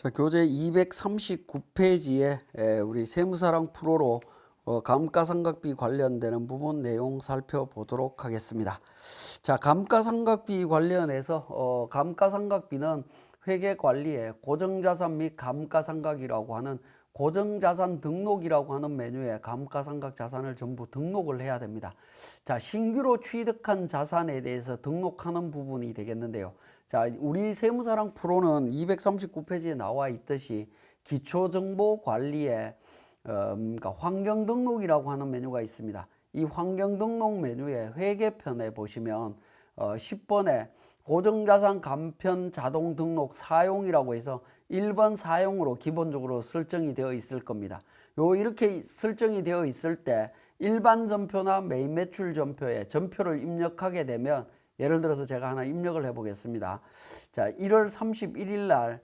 자, 교재 239페이지에 우리 세무사랑 프로로 감가상각비 관련되는 부분 내용 살펴보도록 하겠습니다. 자, 감가상각비 관련해서 감가상각비는 회계관리에 고정자산 및 감가상각이라고 하는 고정자산 등록이라고 하는 메뉴에 감가상각 자산을 전부 등록을 해야 됩니다. 자, 신규로 취득한 자산에 대해서 등록하는 부분이 되겠는데요. 자, 우리 세무사랑 프로는 239페이지에 나와 있듯이 기초정보관리에 그러니까 환경등록이라고 하는 메뉴가 있습니다. 이 환경등록 메뉴의 회계편에 보시면 10번에 고정자산 간편 자동 등록 사용이라고 해서 1번 사용으로 기본적으로 설정이 되어 있을 겁니다. 이렇게 설정이 되어 있을 때 일반 전표나 메인 매출 전표에 전표를 입력하게 되면 예를 들어서 제가 하나 입력을 해 보겠습니다. 자, 1월 31일 날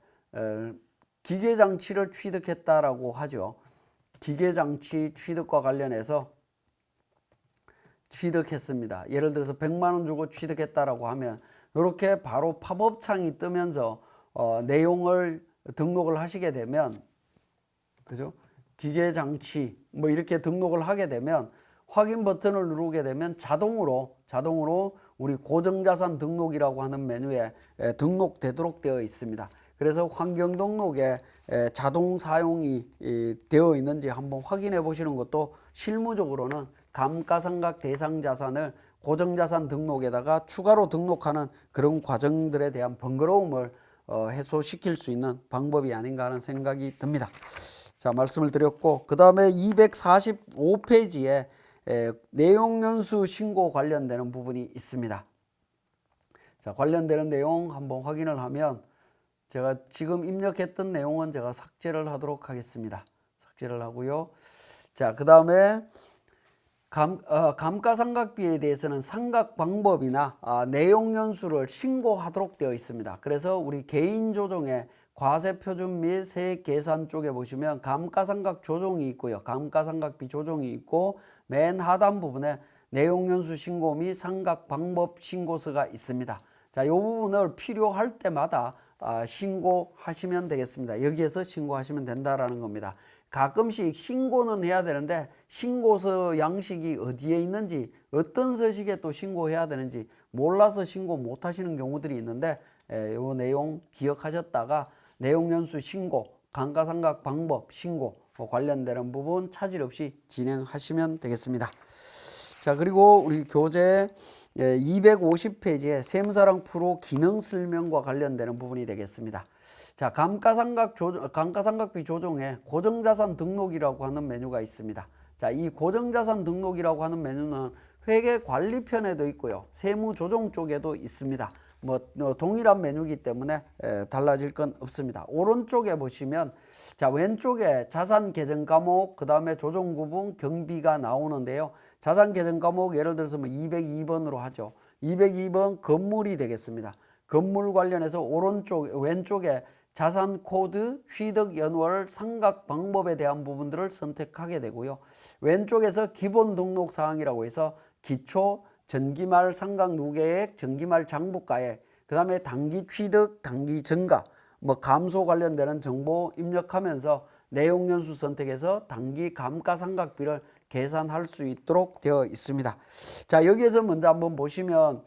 기계장치를 취득했다라고 하죠. 기계장치 취득과 관련해서 취득했습니다. 예를 들어서 100만 원 주고 취득했다라고 하면 이렇게 바로 팝업 창이 뜨면서 내용을 등록을 하시게 되면, 그죠? 기계장치 뭐 이렇게 등록을 하게 되면 확인 버튼을 누르게 되면 자동으로 우리 고정자산 등록이라고 하는 메뉴에 등록되도록 되어 있습니다. 그래서 환경 등록에 자동 사용이 되어 있는지 한번 확인해 보시는 것도 실무적으로는 감가상각 대상 자산을 고정자산 등록에다가 추가로 등록하는 그런 과정들에 대한 번거로움을 해소시킬 수 있는 방법이 아닌가 하는 생각이 듭니다. 자, 말씀을 드렸고, 그 다음에 245페이지에 내용연수 신고 관련되는 부분이 있습니다. 자, 관련되는 내용 한번 확인을 하면 제가 지금 입력했던 내용은 제가 삭제를 하도록 하겠습니다. 삭제를 하고요. 자, 그 다음에 감가상각비에 대해서는 상각 방법이나 내용연수를 신고하도록 되어 있습니다. 그래서 우리 개인조정에 과세표준 및 세액계산 쪽에 보시면 감가상각 조정이 있고요. 감가상각비 조정이 있고 맨 하단 부분에 내용연수 신고 및 상각 방법 신고서가 있습니다. 자, 이 부분을 필요할 때마다 신고하시면 되겠습니다. 여기에서 신고하시면 된다라는 겁니다. 가끔씩 신고는 해야 되는데 신고서 양식이 어디에 있는지 어떤 서식에 또 신고해야 되는지 몰라서 신고 못 하시는 경우들이 있는데 이 내용 기억하셨다가 내용연수 신고, 감가상각 방법 신고 관련되는 부분 차질 없이 진행하시면 되겠습니다. 자, 그리고 우리 교재 250페이지에 세무사랑 프로 기능 설명과 관련되는 부분이 되겠습니다. 자, 감가상각비 조정에 고정자산 등록이라고 하는 메뉴가 있습니다. 자, 이 고정자산 등록이라고 하는 메뉴는 회계관리편에도 있고요. 세무조정 쪽에도 있습니다. 뭐 동일한 메뉴이기 때문에 달라질 건 없습니다. 오른쪽에 보시면 자, 왼쪽에 자산 계정 과목, 그 다음에 조정 구분 경비가 나오는데요. 자산 계정 과목 예를 들어서 뭐 202번으로 하죠. 202번 건물이 되겠습니다. 건물 관련해서 왼쪽에 자산 코드, 취득 연월, 상각 방법에 대한 부분들을 선택하게 되고요. 왼쪽에서 기본 등록 사항이라고 해서 기초, 전기말 상각 누계액, 전기말 장부가액, 그 다음에 단기 취득, 단기 증가, 뭐 감소 관련되는 정보 입력하면서 내용연수 선택해서 단기 감가상각비를 계산할 수 있도록 되어 있습니다. 자, 여기에서 먼저 한번 보시면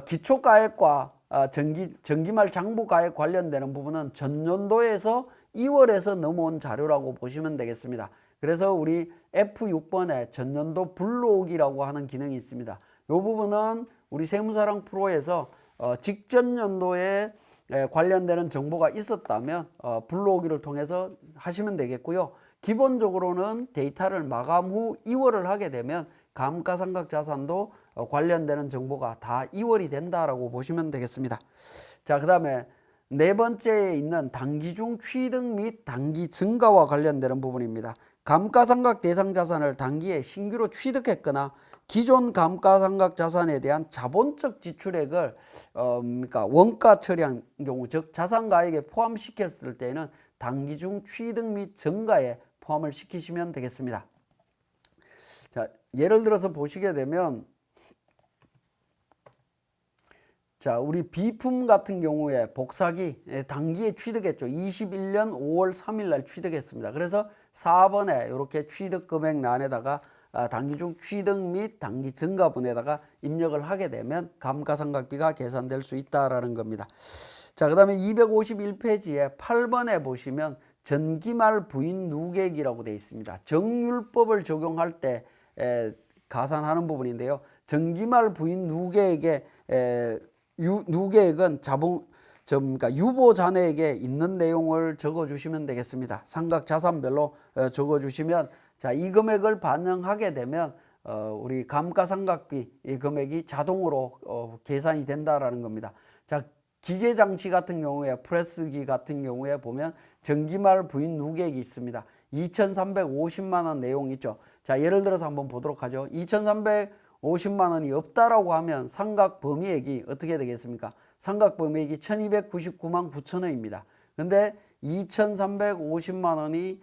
기초가액과 전기말 장부가액 관련되는 부분은 전년도에서 2월에서 넘어온 자료라고 보시면 되겠습니다. 그래서 우리 F6번에 전년도 불러오기라고 하는 기능이 있습니다. 이 부분은 우리 세무사랑 프로에서 직전 연도에 관련되는 정보가 있었다면 불러오기를 통해서 하시면 되겠고요. 기본적으로는 데이터를 마감 후 2월을 하게 되면 감가상각 자산도 관련되는 정보가 다 2월이 된다라고 보시면 되겠습니다. 자, 그 다음에 네 번째에 있는 단기중 취득 및 단기 증가와 관련되는 부분입니다. 감가상각 대상 자산을 단기에 신규로 취득했거나 기존 감가상각 자산에 대한 자본적 지출액을 그러니까 원가 처리한 경우, 즉 자산가액에 포함시켰을 때는 단기중 취득 및 증가에 포함을 시키시면 되겠습니다. 자, 예를 들어서 보시게 되면 자, 우리 비품 같은 경우에 복사기 단기에 취득했죠. 21년 5월 3일 날 취득했습니다. 그래서 4번에 이렇게 취득 금액란에다가 단기 중 취득 및 단기 증가분에다가 입력을 하게 되면 감가상각비가 계산될 수 있다라는 겁니다. 자, 그 다음에 251페이지에 8번에 보시면 전기말 부인 누계액이라고 되어 있습니다. 정률법을 적용할 때 가산하는 부분인데요. 전기말 부인 누계액의 누계액은 그러니까 유보 잔액에 있는 내용을 적어주시면 되겠습니다. 삼각 자산별로 적어주시면 자, 이 금액을 반영하게 되면 우리 감가상각비 이 금액이 자동으로 계산이 된다라는 겁니다. 자, 기계장치 같은 경우에 프레스기 같은 경우에 보면 전기말 부인 누계액이 있습니다. 2,350만 원 내용 있죠. 자, 예를 들어서 한번 보도록 하죠. 2,350만 원이 없다라고 하면 상각 범위액이 어떻게 되겠습니까? 상각 범위액이 1,299만 9천 원입니다. 근데 2,350만 원이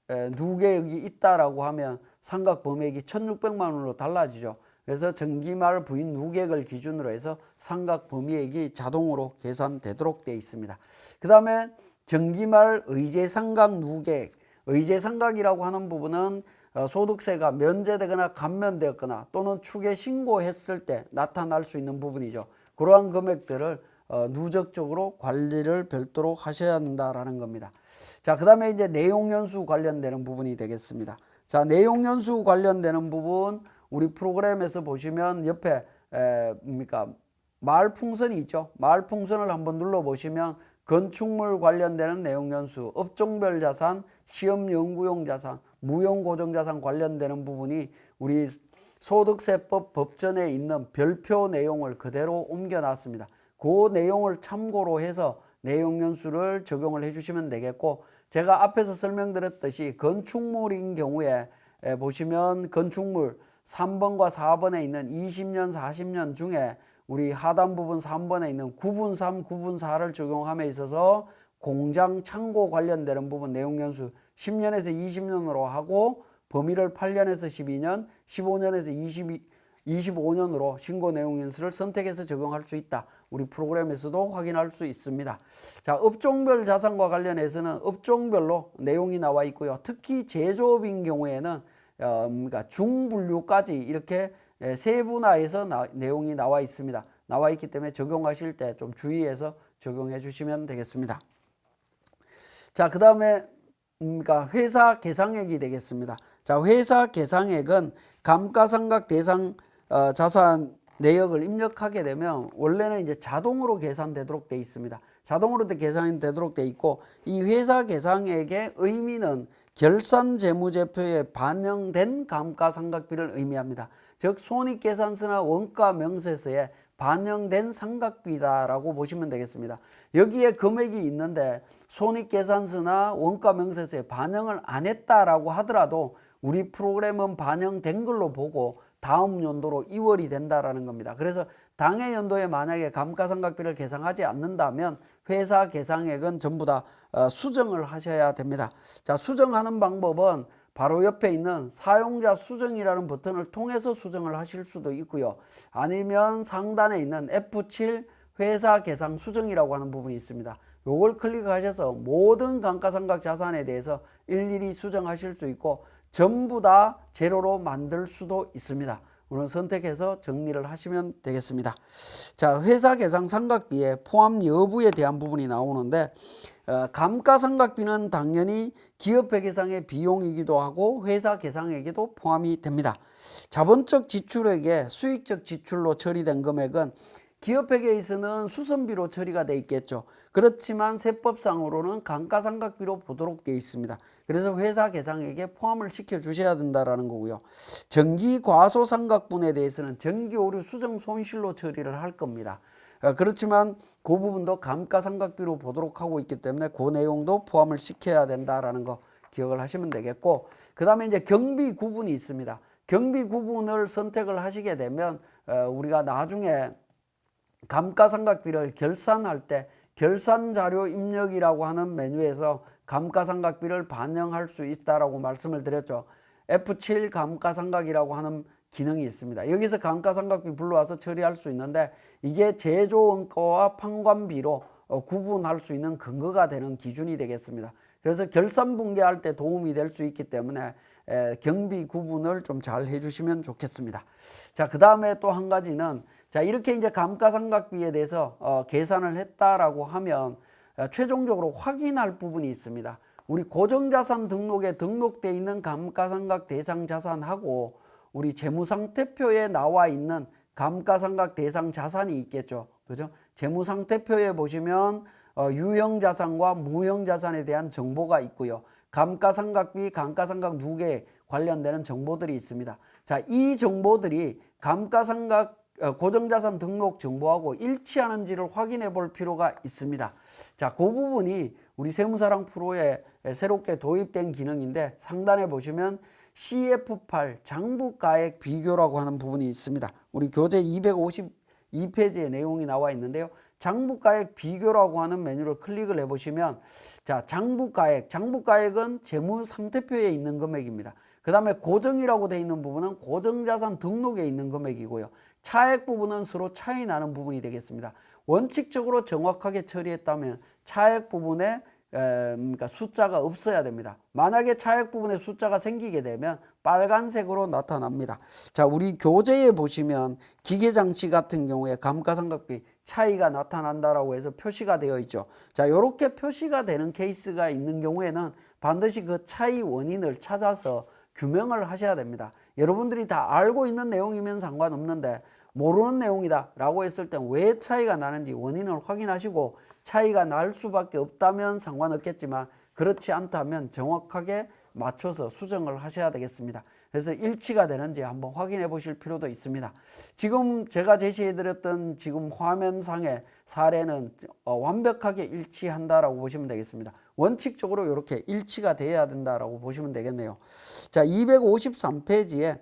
누계액이 있다라고 하면 상각 범위액이 1,600만 원으로 달라지죠. 그래서 전기말 부인 누계액을 기준으로 해서 상각 범위액이 자동으로 계산되도록 되어 있습니다. 그 다음에 전기말 의제상각 누계액, 의제상각이라고 하는 부분은 소득세가 면제되거나 감면되었거나 또는 추계 신고했을 때 나타날 수 있는 부분이죠. 그러한 금액들을 누적적으로 관리를 별도로 하셔야 한다라는 겁니다. 자, 그 다음에 이제 내용연수 관련되는 부분이 되겠습니다. 자, 내용연수 관련되는 부분 우리 프로그램에서 보시면 옆에 말풍선이 있죠. 말풍선을 한번 눌러보시면 건축물 관련되는 내용연수, 업종별 자산, 시험연구용 자산, 무용고정자산 관련되는 부분이 우리 소득세법 법전에 있는 별표 내용을 그대로 옮겨놨습니다. 그 내용을 참고로 해서 내용연수를 적용을 해주시면 되겠고, 제가 앞에서 설명드렸듯이 건축물인 경우에 보시면 건축물 3번과 4번에 있는 20년, 40년 중에 우리 하단 부분 3번에 있는 9분 3, 9분 4를 적용함에 있어서 공장, 창고 관련되는 부분 내용연수 10년에서 20년으로 하고 범위를 8년에서 12년, 15년에서 25년으로 신고 내용연수를 선택해서 적용할 수 있다. 우리 프로그램에서도 확인할 수 있습니다. 자, 업종별 자산과 관련해서는 업종별로 내용이 나와 있고요. 특히 제조업인 경우에는 그러니까 중분류까지 이렇게 세분화해서 내용이 나와 있습니다. 나와 있기 때문에 적용하실 때 좀 주의해서 적용해 주시면 되겠습니다. 자, 그 다음에 그러니까 회사 계상액이 되겠습니다. 자, 회사 계상액은 감가상각 대상 자산 내역을 입력하게 되면 원래는 이제 자동으로 계산되도록 되어 있습니다. 자동으로 계산이 되도록 되어 있고, 이 회사 계상액의 의미는 결산재무제표에 반영된 감가상각비를 의미합니다. 즉 손익계산서나 원가명세서에 반영된 상각비다라고 보시면 되겠습니다. 여기에 금액이 있는데 손익계산서나 원가명세서에 반영을 안 했다라고 하더라도 우리 프로그램은 반영된 걸로 보고 다음 연도로 이월이 된다라는 겁니다. 그래서 당해 연도에 만약에 감가상각비를 계상하지 않는다면 회사 계상액은 전부 다 수정을 하셔야 됩니다. 자, 수정하는 방법은 바로 옆에 있는 사용자 수정이라는 버튼을 통해서 수정을 하실 수도 있고요. 아니면 상단에 있는 F7 회사 계상 수정이라고 하는 부분이 있습니다. 요걸 클릭하셔서 모든 감가상각 자산에 대해서 일일이 수정하실 수 있고 전부 다 제로로 만들 수도 있습니다. 오늘 선택해서 정리를 하시면 되겠습니다. 자, 회사 계상 상각비의 포함 여부에 대한 부분이 나오는데 감가상각비는 당연히 기업회 계상의 비용이기도 하고 회사 계상액에도 포함이 됩니다. 자본적 지출액에 수익적 지출로 처리된 금액은 기업회계에서는 수선비로 처리가 돼 있겠죠. 그렇지만 세법상으로는 감가상각비로 보도록 되어 있습니다. 그래서 회사 계상액에 포함을 시켜 주셔야 된다는 거고요. 정기과소상각분에 대해서는 정기오류 수정 손실로 처리를 할 겁니다. 그렇지만 그 부분도 감가상각비로 보도록 하고 있기 때문에 그 내용도 포함을 시켜야 된다는 거 기억을 하시면 되겠고, 그 다음에 이제 경비 구분이 있습니다. 경비 구분을 선택을 하시게 되면 우리가 나중에 감가상각비를 결산할 때 결산자료 입력이라고 하는 메뉴에서 감가상각비를 반영할 수 있다라고 말씀을 드렸죠. F7 감가상각이라고 하는 기능이 있습니다. 여기서 감가상각비 불러와서 처리할 수 있는데 이게 제조원가와 판관비로 구분할 수 있는 근거가 되는 기준이 되겠습니다. 그래서 결산분계할 때 도움이 될 수 있기 때문에 경비 구분을 좀 잘 해주시면 좋겠습니다. 자, 그 다음에 또 한 가지는 자, 이렇게 이제 감가상각비에 대해서 계산을 했다라고 하면 최종적으로 확인할 부분이 있습니다. 우리 고정자산 등록에 등록되어 있는 감가상각 대상 자산하고 우리 재무상태표에 나와 있는 감가상각 대상 자산이 있겠죠. 그죠? 재무상태표에 보시면 유형자산과 무형자산에 대한 정보가 있고요. 감가상각비, 감가상각 누계에 관련되는 정보들이 있습니다. 자, 이 정보들이 감가상각 고정자산 등록 정보하고 일치하는지를 확인해 볼 필요가 있습니다. 자, 그 부분이 우리 세무사랑 프로에 새롭게 도입된 기능인데 상단에 보시면 CF8 장부가액 비교라고 하는 부분이 있습니다. 우리 교재 252페이지에 내용이 나와 있는데요. 장부가액 비교라고 하는 메뉴를 클릭을 해보시면 자, 장부가액은 재무상태표에 있는 금액입니다. 그 다음에 고정이라고 되어 있는 부분은 고정자산 등록에 있는 금액이고요. 차액 부분은 서로 차이 나는 부분이 되겠습니다. 원칙적으로 정확하게 처리했다면 차액 부분에 그러니까 숫자가 없어야 됩니다. 만약에 차액 부분에 숫자가 생기게 되면 빨간색으로 나타납니다. 자, 우리 교재에 보시면 기계장치 같은 경우에 감가상각비 차이가 나타난다라고 해서 표시가 되어 있죠. 자, 이렇게 표시가 되는 케이스가 있는 경우에는 반드시 그 차이 원인을 찾아서 규명을 하셔야 됩니다. 여러분들이 다 알고 있는 내용이면 상관없는데 모르는 내용이다 라고 했을 때 왜 차이가 나는지 원인을 확인하시고 차이가 날 수밖에 없다면 상관없겠지만 그렇지 않다면 정확하게 맞춰서 수정을 하셔야 되겠습니다. 그래서 일치가 되는지 한번 확인해 보실 필요도 있습니다. 지금 제가 제시해 드렸던 지금 화면상의 사례는 완벽하게 일치한다라고 보시면 되겠습니다. 원칙적으로 이렇게 일치가 돼야 된다라고 보시면 되겠네요. 자, 253페이지에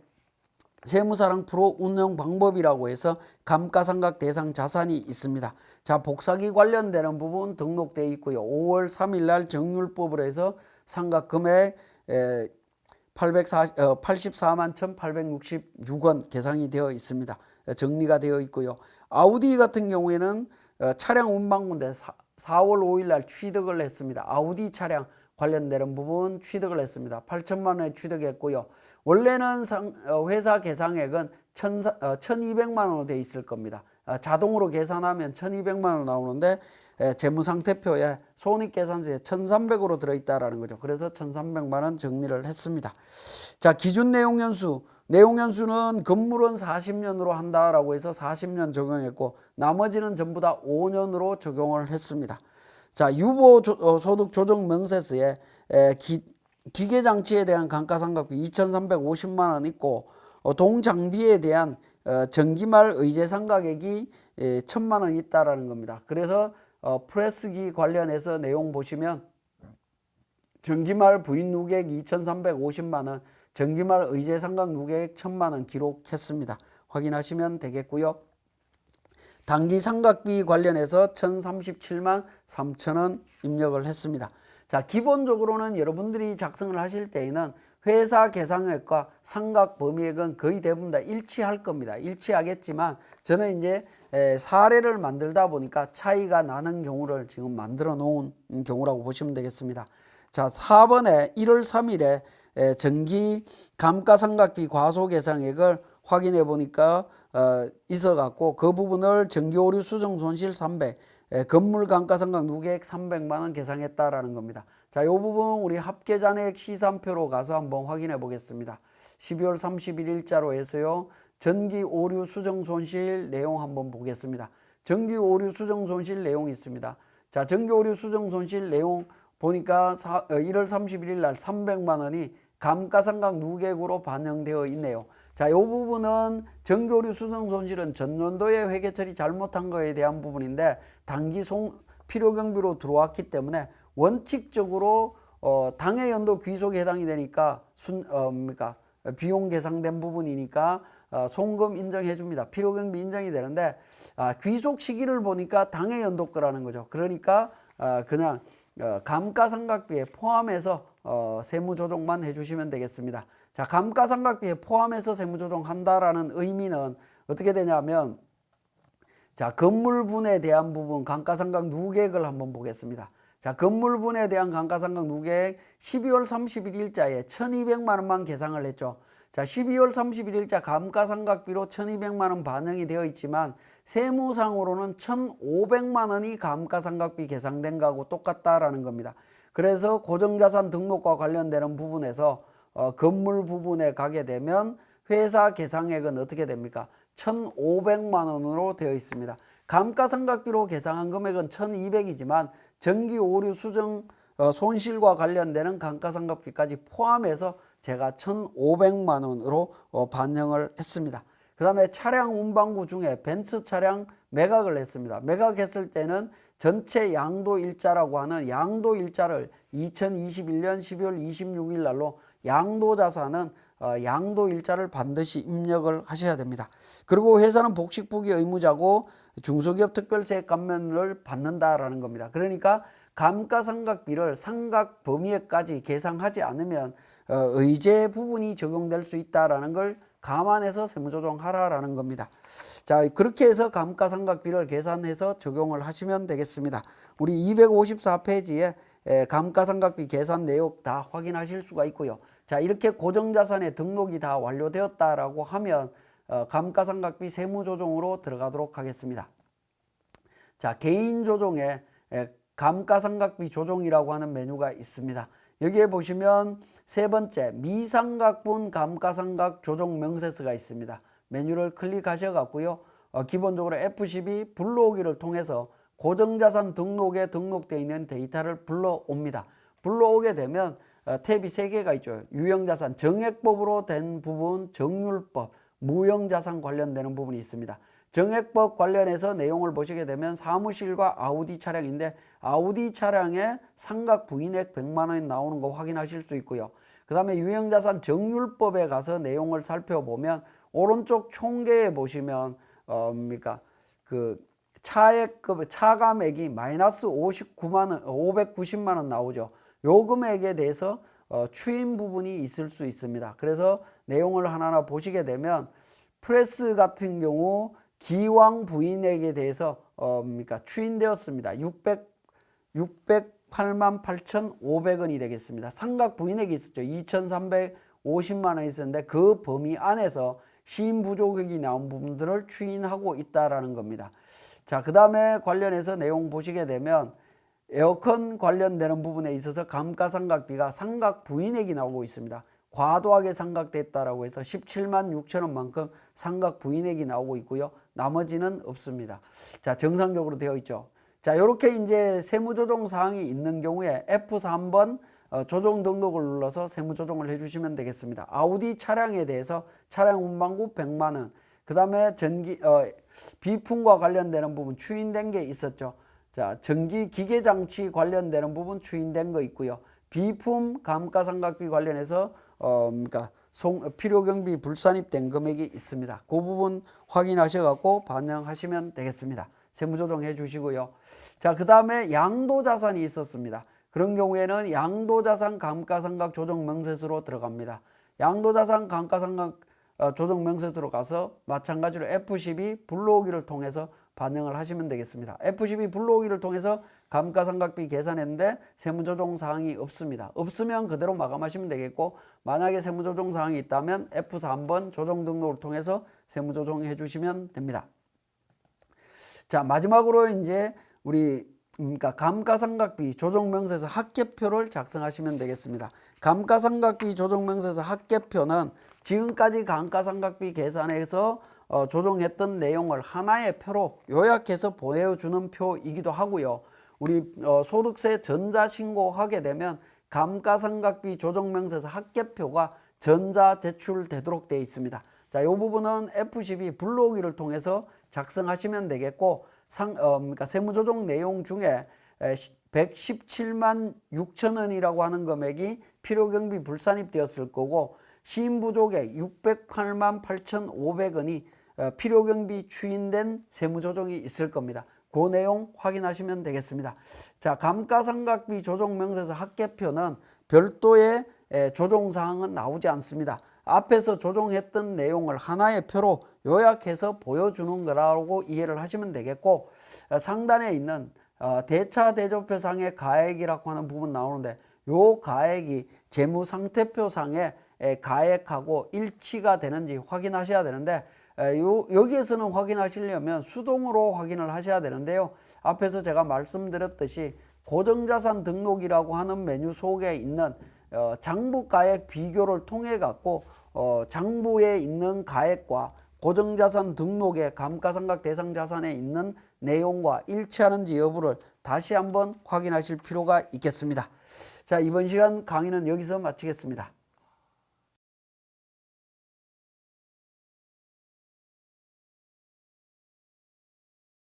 세무사랑 프로 운영 방법이라고 해서 감가상각 대상 자산이 있습니다. 자, 복사기 관련되는 부분 등록되어 있고요. 5월 3일 날 정률법으로 해서 상각 금액 84만 1,866원 계산이 되어 있습니다. 정리가 되어 있고요. 아우디 같은 경우에는 차량 운반군데 4월 5일 날 취득을 했습니다. 아우디 차량 관련되는 부분 취득을 했습니다. 8천만 원에 취득했고요. 원래는 회사 계상액은 1,200만 원으로 되어 있을 겁니다. 자동으로 계산하면 1,200만 원 나오는데 재무상태표에 손익계산서에 1,300으로 들어있다라는 거죠. 그래서 1,300만 원 정리를 했습니다. 자, 기준 내용연수는 건물은 40년으로 한다라고 해서 40년 적용했고 나머지는 전부 다 5년으로 적용을 했습니다. 자, 유보 소득 조정 명세서에 기계장치에 대한 감가상각비 2,350만 원 있고 동장비에 대한 전기말 의제상각액이 1,000만 원 있다라는 겁니다. 그래서 프레스기 관련해서 내용 보시면 전기말 부인 누계액 2,350만 원, 전기말 의제상각 누계액 1,000만 원 기록했습니다. 확인하시면 되겠고요. 단기 상각비 관련해서 1,037만 3천 원 입력을 했습니다. 자, 기본적으로는 여러분들이 작성을 하실 때에는 회사 계상액과 상각 범위액은 거의 대부분 다 일치할 겁니다. 일치하겠지만 저는 이제 사례를 만들다 보니까 차이가 나는 경우를 지금 만들어 놓은 경우라고 보시면 되겠습니다. 자, 4번에 1월 3일에 정기 감가상각비 과소계상액을 확인해 보니까 있어갖고 그 부분을 전기오류 수정 손실 300, 건물 감가상각 누계액 300만 원 계상했다라는 겁니다. 자, 이 부분 우리 합계잔액 시산표로 가서 한번 확인해 보겠습니다. 12월 31일자로 해서요. 전기오류 수정 손실 내용 한번 보겠습니다. 전기오류 수정 손실 내용이 있습니다. 자, 전기오류 수정 손실 내용 보니까 1월 31일 날 300만 원이 감가상각 누계액으로 반영되어 있네요. 자, 이 부분은 전기오류 수정 손실은 전년도에 회계 처리 잘못한 거에 대한 부분인데 단기 필요경비로 들어왔기 때문에 원칙적으로 당해 연도 귀속에 해당이 되니까 비용 계상된 부분이니까 송금 인정해 줍니다. 필요경비 인정이 되는데 귀속 시기를 보니까 당해 연도 거라는 거죠. 그러니까 그냥 감가상각비에 포함해서 세무 조정만 해주시면 되겠습니다. 자, 감가상각비에 포함해서 세무조정한다라는 의미는 어떻게 되냐면, 자, 건물분에 대한 부분 감가상각 누계액을 한번 보겠습니다. 자, 건물분에 대한 감가상각 누계액 12월 31일자에 1,200만 원만 계상을 했죠. 자, 12월 31일자 감가상각비로 1,200만 원 반영이 되어 있지만 세무상으로는 1,500만 원이 감가상각비 계상된 거하고 똑같다라는 겁니다. 그래서 고정자산 등록과 관련되는 부분에서 건물 부분에 가게 되면 회사 계상액은 어떻게 됩니까? 1,500만 원으로 되어 있습니다. 감가상각비로 계상한 금액은 1,200이지만 전기 오류 수정 손실과 관련되는 감가상각비까지 포함해서 제가 1,500만 원으로 반영을 했습니다. 그 다음에 차량 운반구 중에 벤츠 차량 매각을 했습니다. 매각했을 때는 전체 양도일자라고 하는 양도일자를 2021년 12월 26일 날로 양도자산은 양도일자를 반드시 입력을 하셔야 됩니다. 그리고 회사는 복식부기 의무자고 중소기업 특별세 감면을 받는다라는 겁니다. 그러니까 감가상각비를 상각 범위에까지 계상하지 않으면 의제 부분이 적용될 수 있다라는 걸 감안해서 세무조정하라라는 겁니다. 자, 그렇게 해서 감가상각비를 계산해서 적용을 하시면 되겠습니다. 우리 254페이지에 감가상각비 계산 내용 다 확인하실 수가 있고요. 자, 이렇게 고정자산의 등록이 다 완료되었다라고 하면 감가상각비 세무조정으로 들어가도록 하겠습니다. 자, 개인조정에 감가상각비 조정이라고 하는 메뉴가 있습니다. 여기에 보시면 세 번째 미상각분 감가상각 조정 명세서가 있습니다. 메뉴를 클릭하셔 갖고요. 기본적으로 F12 불러오기를 통해서 고정자산 등록에 등록되어 있는 데이터를 불러옵니다. 불러오게 되면 탭이 3개가 있죠. 유형자산, 정액법으로 된 부분, 정률법, 무형자산 관련되는 부분이 있습니다. 정액법 관련해서 내용을 보시게 되면 사무실과 아우디 차량인데 아우디 차량에 상각 부인액 100만 원이 나오는 거 확인하실 수 있고요. 그 다음에 유형자산 정률법에 가서 내용을 살펴보면 오른쪽 총계에 보시면 그 차감액이 마이너스 590만 원 나오죠. 요 금액에 대해서 추임 부분이 있을 수 있습니다. 그래서 내용을 하나하나 보시게 되면 프레스 같은 경우 기왕 부인액에 대해서 추인되었습니다. 608만 8,500원이 되겠습니다. 상각 부인액이 있었죠. 2,350만 원이 있었는데 그 범위 안에서 시인 부족액이 나온 부분들을 추인하고 있다라는 겁니다. 자, 그 다음에 관련해서 내용 보시게 되면 에어컨 관련되는 부분에 있어서 감가상각비가 상각 부인액이 나오고 있습니다. 과도하게 상각됐다라고 해서 17만 6천 원만큼 상각 부인액이 나오고 있고요. 나머지는 없습니다. 자, 정상적으로 되어 있죠. 자, 이렇게 이제 세무조정 사항이 있는 경우에 F4 번 조정 등록을 눌러서 세무조정을 해주시면 되겠습니다. 아우디 차량에 대해서 차량 운반구 100만 원, 그 다음에 비품과 관련되는 부분 추인된 게 있었죠. 자, 전기 기계장치 관련되는 부분 추인된 거 있고요. 비품 감가상각비 관련해서 필요경비 불산입된 금액이 있습니다. 그 부분 확인하셔 갖고 반영하시면 되겠습니다. 세무조정해 주시고요. 자, 그 다음에 양도자산이 있었습니다. 그런 경우에는 양도자산 감가상각 조정 명세서로 들어갑니다. 양도자산 감가상각 조정 명세서로 가서 마찬가지로 F12 불러오기를 통해서 반영을 하시면 되겠습니다. F12 불러오기를 통해서 감가상각비 계산했는데 세무조정 사항이 없습니다. 없으면 그대로 마감하시면 되겠고, 만약에 세무조정 사항이 있다면 F4 번 조정 등록을 통해서 세무조정해 주시면 됩니다. 자, 마지막으로 이제 우리 감가상각비 조정명세서 합계표를 작성하시면 되겠습니다. 감가상각비 조정명세서 합계표는 지금까지 감가상각비 계산에서 조정했던 내용을 하나의 표로 요약해서 보여주는 표이기도 하고요. 우리 소득세 전자신고하게 되면 감가상각비 조정명세서 합계표가 전자 제출되도록 되어 있습니다. 자, 이 부분은 F12 불러오기를 통해서 작성하시면 되겠고, 세무조정 내용 중에 117만 6천 원이라고 하는 금액이 필요경비 불산입되었을 거고, 시인부족액 608만 8,500원이 필요경비 추인된 세무조정이 있을 겁니다. 그 내용 확인하시면 되겠습니다. 자, 감가상각비 조정명세서 합계표는 별도의 조정사항은 나오지 않습니다. 앞에서 조정했던 내용을 하나의 표로 요약해서 보여주는 거라고 이해를 하시면 되겠고, 상단에 있는 대차대조표상의 가액이라고 하는 부분 나오는데, 요 가액이 재무상태표상의 가액하고 일치가 되는지 확인하셔야 되는데, 여기에서는 확인하시려면 수동으로 확인을 하셔야 되는데요. 앞에서 제가 말씀드렸듯이 고정자산 등록이라고 하는 메뉴 속에 있는 장부가액 비교를 통해 갖고 장부에 있는 가액과 고정자산 등록의 감가상각 대상 자산에 있는 내용과 일치하는지 여부를 다시 한번 확인하실 필요가 있겠습니다. 자, 이번 시간 강의는 여기서 마치겠습니다.